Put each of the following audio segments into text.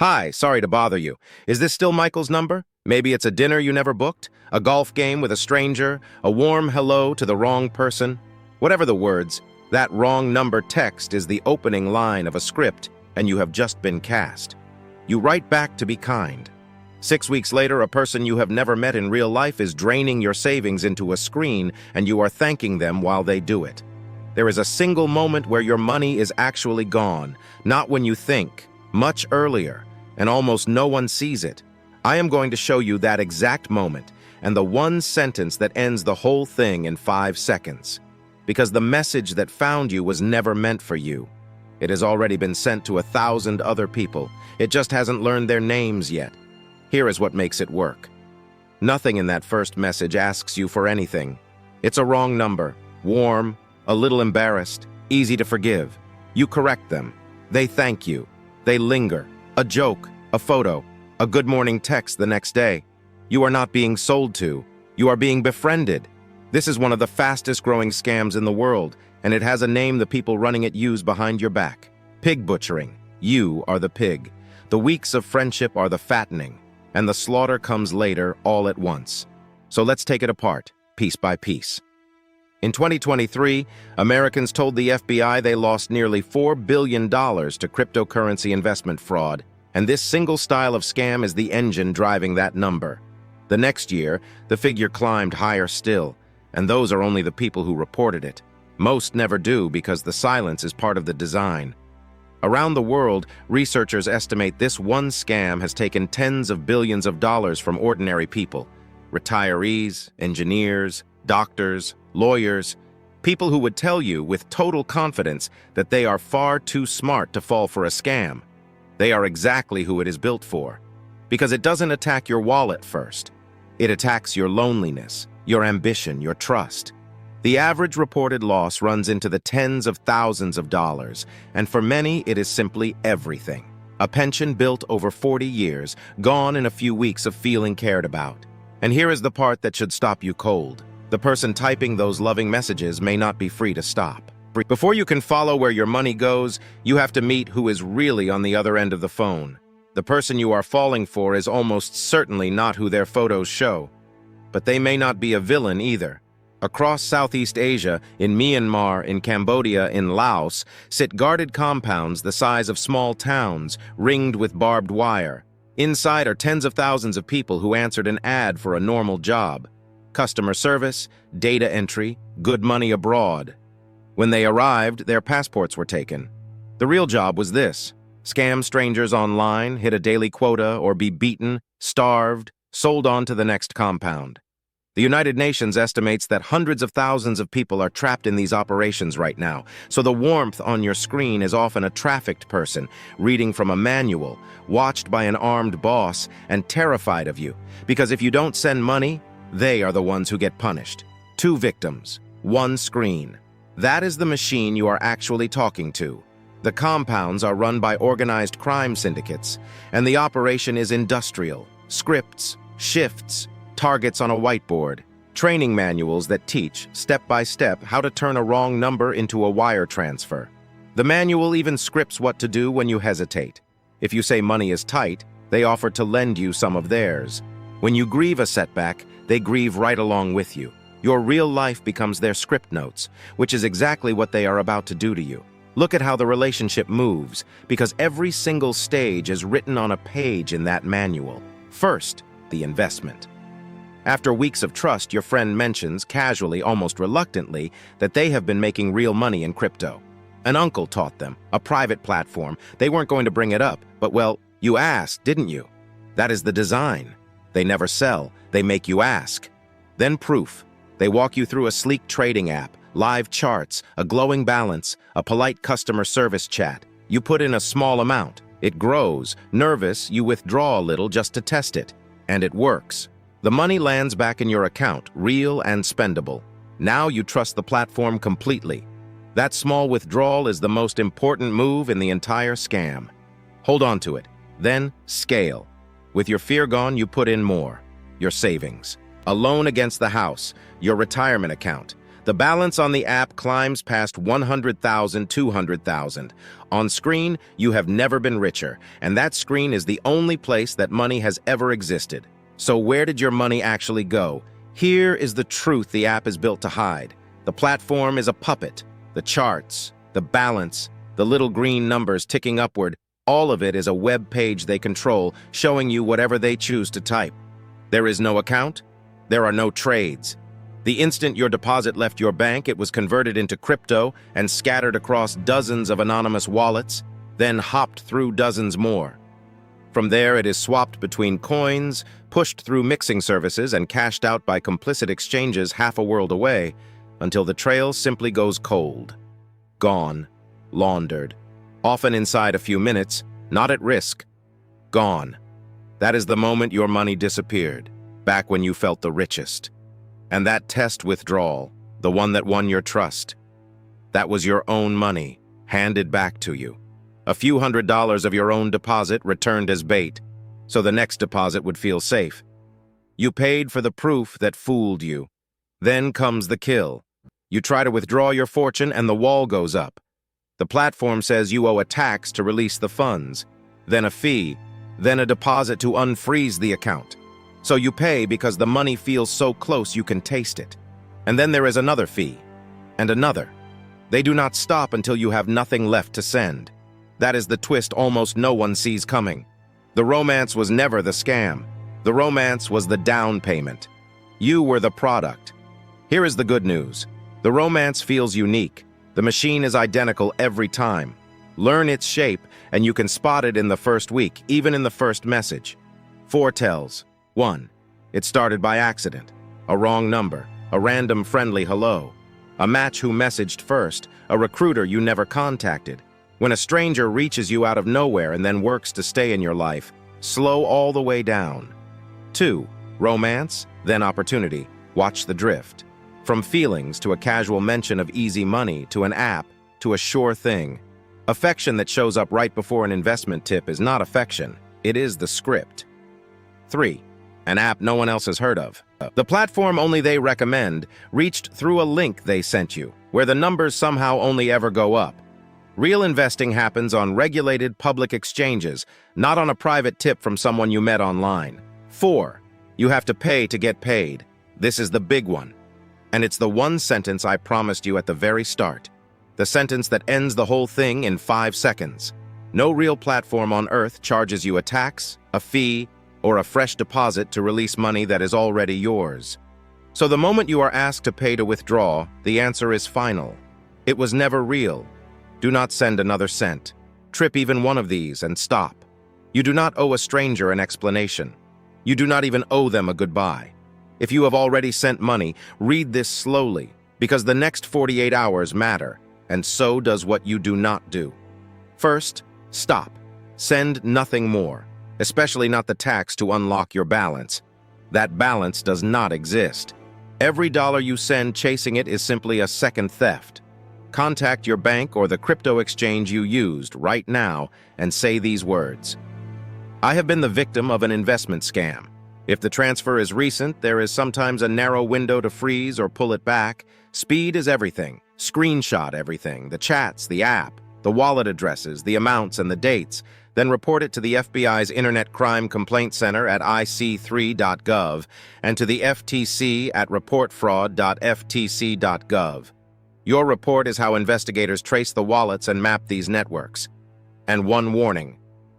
Hi, sorry to bother you. Is this still Michael's number? Maybe it's a dinner you never booked? A golf game with a stranger? A warm hello to the wrong person? Whatever the words, that wrong number text is the opening line of a script, and you have just been cast. You write back to be kind. 6 weeks later, a person you have never met in real life is draining your savings into a screen, and you are thanking them while they do it. There is a single moment where your money is actually gone, not when you think, much earlier, and almost no one sees it. I am going to show you that exact moment and the one sentence that ends the whole thing in 5 seconds. Because the message that found you was never meant for you. It has already been sent to 1,000 other people. It just hasn't learned their names yet. Here is what makes it work. Nothing in that first message asks you for anything. It's a wrong number, warm, a little embarrassed, easy to forgive. You correct them. They thank you. They linger. A joke, a photo, a good morning text the next day. You are not being sold to. You are being befriended. This is one of the fastest growing scams in the world, and it has a name the people running it use behind your back. Pig butchering. You are the pig. The weeks of friendship are the fattening, and the slaughter comes later all at once. So let's take it apart, piece by piece. In 2023, Americans told the FBI they lost nearly $4 billion to cryptocurrency investment fraud, and this single style of scam is the engine driving that number. The next year, the figure climbed higher still, and those are only the people who reported it. Most never do because the silence is part of the design. Around the world, researchers estimate this one scam has taken tens of billions of dollars from ordinary people. Retirees, engineers, doctors, lawyers, people who would tell you with total confidence that they are far too smart to fall for a scam. They are exactly who it is built for. Because it doesn't attack your wallet first. It attacks your loneliness, your ambition, your trust. The average reported loss runs into the tens of thousands of dollars, and for many it is simply everything. A pension built over 40 years, gone in a few weeks of feeling cared about. And here is the part that should stop you cold. The person typing those loving messages may not be free to stop. Before you can follow where your money goes, you have to meet who is really on the other end of the phone. The person you are falling for is almost certainly not who their photos show. But they may not be a villain either. Across Southeast Asia, in Myanmar, in Cambodia, in Laos, sit guarded compounds the size of small towns, ringed with barbed wire. Inside are tens of thousands of people who answered an ad for a normal job. Customer service, data entry, good money abroad. When they arrived, their passports were taken. The real job was this: scam strangers online, hit a daily quota, or be beaten, starved, sold on to the next compound. The United Nations estimates that hundreds of thousands of people are trapped in these operations right now, so the warmth on your screen is often a trafficked person, reading from a manual, watched by an armed boss, and terrified of you, because if you don't send money, they are the ones who get punished. 2 victims, 1 screen. That is the machine you are actually talking to. The compounds are run by organized crime syndicates, and the operation is industrial. Scripts, shifts, targets on a whiteboard, training manuals that teach, step by step, how to turn a wrong number into a wire transfer. The manual even scripts what to do when you hesitate. If you say money is tight, they offer to lend you some of theirs. When you grieve a setback, they grieve right along with you. Your real life becomes their script notes, which is exactly what they are about to do to you. Look at how the relationship moves, because every single stage is written on a page in that manual. First, the investment. After weeks of trust, your friend mentions, casually, almost reluctantly, that they have been making real money in crypto. An uncle taught them, a private platform. They weren't going to bring it up, but well, you asked, didn't you? That is the design. They never sell, they make you ask. Then proof. They walk you through a sleek trading app, live charts, a glowing balance, a polite customer service chat. You put in a small amount. It grows. Nervous, you withdraw a little just to test it. And it works. The money lands back in your account, real and spendable. Now you trust the platform completely. That small withdrawal is the most important move in the entire scam. Hold on to it. Then scale. With your fear gone, you put in more. Your savings. A loan against the house. Your retirement account. The balance on the app climbs past 100,000, 200,000. On screen, you have never been richer, and that screen is the only place that money has ever existed. So where did your money actually go? Here is the truth the app is built to hide. The platform is a puppet. The charts, the balance, the little green numbers ticking upward, all of it is a web page they control, showing you whatever they choose to type. There is no account. There are no trades. The instant your deposit left your bank, it was converted into crypto and scattered across dozens of anonymous wallets, then hopped through dozens more. From there, it is swapped between coins, pushed through mixing services, and cashed out by complicit exchanges half a world away, until the trail simply goes cold. Gone. Laundered. Often inside a few minutes, not at risk. Gone. That is the moment your money disappeared, back when you felt the richest. And that test withdrawal, the one that won your trust, that was your own money, handed back to you. A few $100s of your own deposit returned as bait, so the next deposit would feel safe. You paid for the proof that fooled you. Then comes the kill. You try to withdraw your fortune and the wall goes up. The platform says you owe a tax to release the funds, then a fee, then a deposit to unfreeze the account. So you pay because the money feels so close you can taste it. And then there is another fee, and another. They do not stop until you have nothing left to send. That is the twist almost no one sees coming. The romance was never the scam. The romance was the down payment. You were the product. Here is the good news. The romance feels unique. The machine is identical every time. Learn its shape, and you can spot it in the first week, even in the first message. 4 tells. 1. It started by accident. A wrong number. A random friendly hello. A match who messaged first. A recruiter you never contacted. When a stranger reaches you out of nowhere and then works to stay in your life, slow all the way down. 2. Romance, then opportunity. Watch the drift. From feelings to a casual mention of easy money to an app to a sure thing. Affection that shows up right before an investment tip is not affection. It is the script. 3. An app no one else has heard of. The platform only they recommend reached through a link they sent you, where the numbers somehow only ever go up. Real investing happens on regulated public exchanges, not on a private tip from someone you met online. 4. You have to pay to get paid. This is the big one. And it's the one sentence I promised you at the very start. The sentence that ends the whole thing in 5 seconds. No real platform on earth charges you a tax, a fee, or a fresh deposit to release money that is already yours. So the moment you are asked to pay to withdraw, the answer is final. It was never real. Do not send another cent. Trip even one of these and stop. You do not owe a stranger an explanation. You do not even owe them a goodbye. If you have already sent money, read this slowly, because the next 48 hours matter, and so does what you do not do. First, stop. Send nothing more, especially not the tax to unlock your balance. That balance does not exist. Every dollar you send chasing it is simply a second theft. Contact your bank or the crypto exchange you used right now and say these words. I have been the victim of an investment scam. If the transfer is recent, there is sometimes a narrow window to freeze or pull it back. Speed is everything. Screenshot everything, the chats, the app, the wallet addresses, the amounts, and the dates. Then report it to the FBI's Internet Crime Complaint Center at ic3.gov and to the FTC at reportfraud.ftc.gov. Your report is how investigators trace the wallets and map these networks. And one warning.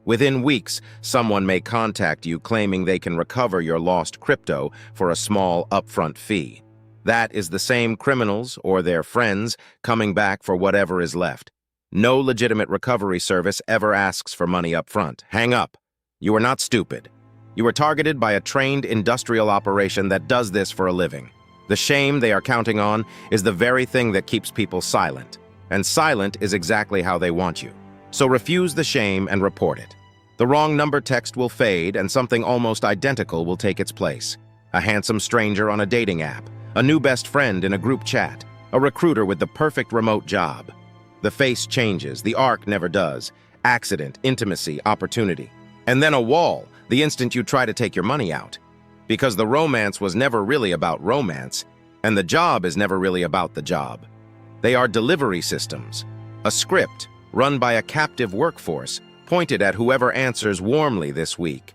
Within weeks, someone may contact you claiming they can recover your lost crypto for a small upfront fee. That is the same criminals or their friends coming back for whatever is left. No legitimate recovery service ever asks for money up front. Hang up. You are not stupid. You are targeted by a trained industrial operation that does this for a living. The shame they are counting on is the very thing that keeps people silent. And silent is exactly how they want you. So refuse the shame and report it. The wrong number text will fade and something almost identical will take its place. A handsome stranger on a dating app, a new best friend in a group chat, a recruiter with the perfect remote job. The face changes, the arc never does. Accident, intimacy, opportunity. And then a wall, the instant you try to take your money out. Because the romance was never really about romance, And the job is never really about the job. They are delivery systems, a script run by a captive workforce pointed at whoever answers warmly this week.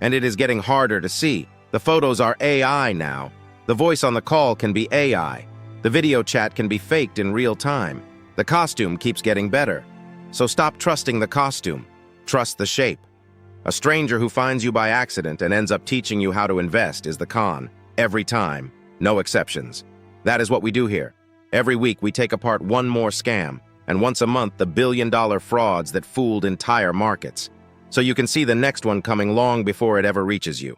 And it is getting harder to see. The photos are AI now. The voice on the call can be AI. The video chat can be faked in real time. The costume keeps getting better. So stop trusting the costume. Trust the shape. A stranger who finds you by accident and ends up teaching you how to invest is the con. Every time. No exceptions. That is what we do here. Every week we take apart one more scam, and once a month the billion-dollar frauds that fooled entire markets. So you can see the next one coming long before it ever reaches you.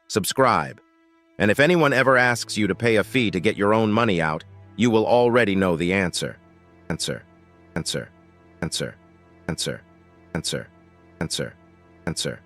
Subscribe. And if anyone ever asks you to pay a fee to get your own money out, you will already know the answer. Answer. Answer. Answer. Answer. Answer. Answer. Answer.